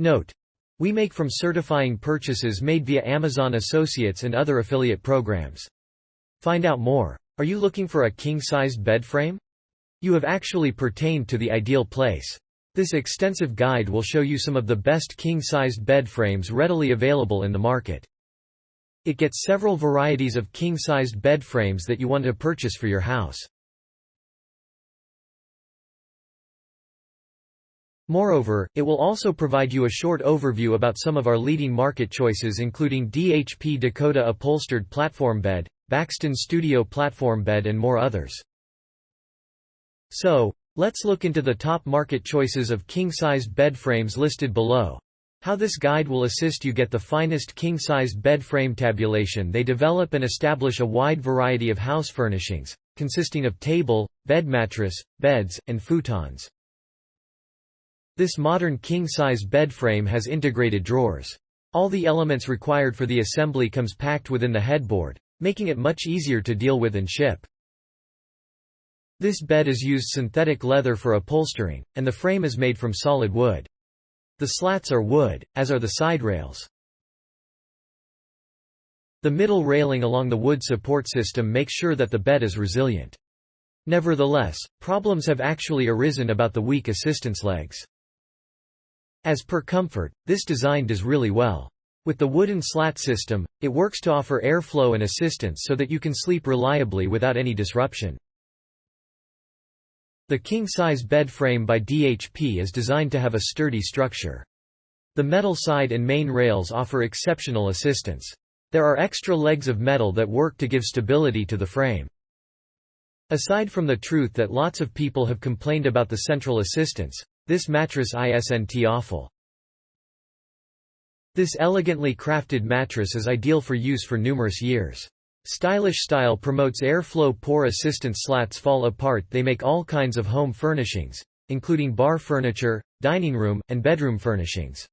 Note: we make from certifying purchases made via Amazon Associates and other affiliate programs. Find out more. Are you looking for a king-sized bed frame? You have actually pertained to the ideal place. This extensive guide will show you some of the best king-sized bed frames readily available in the market. It gets several varieties of king-sized bed frames that you want to purchase for your house. Moreover, it will also provide you a short overview about some of our leading market choices, including DHP Dakota Upholstered Platform Bed, Baxton Studio Platform Bed, and more others. So, let's look into the top market choices of king-sized bed frames listed below. How this guide will assist you get the finest king-sized bed frame tabulation. They develop and establish a wide variety of house furnishings, consisting of table, bed mattress, beds, and futons. This modern king-size bed frame has integrated drawers. All the elements required for the assembly comes packed within the headboard, making it much easier to deal with and ship. This bed is used synthetic leather for upholstering, and the frame is made from solid wood. The slats are wood, as are the side rails. The middle railing along the wood support system makes sure that the bed is resilient. Nevertheless, problems have actually arisen about the weak assistance legs. As per comfort, this design does really well. With the wooden slat system, it works to offer airflow and assistance so that you can sleep reliably without any disruption. The king-size bed frame by DHP is designed to have a sturdy structure. The metal side and main rails offer exceptional assistance. There are extra legs of metal that work to give stability to the frame. Aside from the truth that lots of people have complained about the central assistance, this mattress isn't awful. This elegantly crafted mattress is ideal for use for numerous years. Stylish style promotes airflow. Poor assistance slats fall apart. They make all kinds of home furnishings, including bar furniture, dining room, and bedroom furnishings.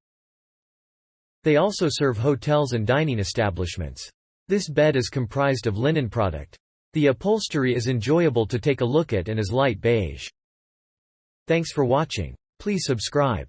They also serve hotels and dining establishments. This bed is comprised of linen product. The upholstery is enjoyable to take a look at and is light beige. Thanks for watching. Please subscribe.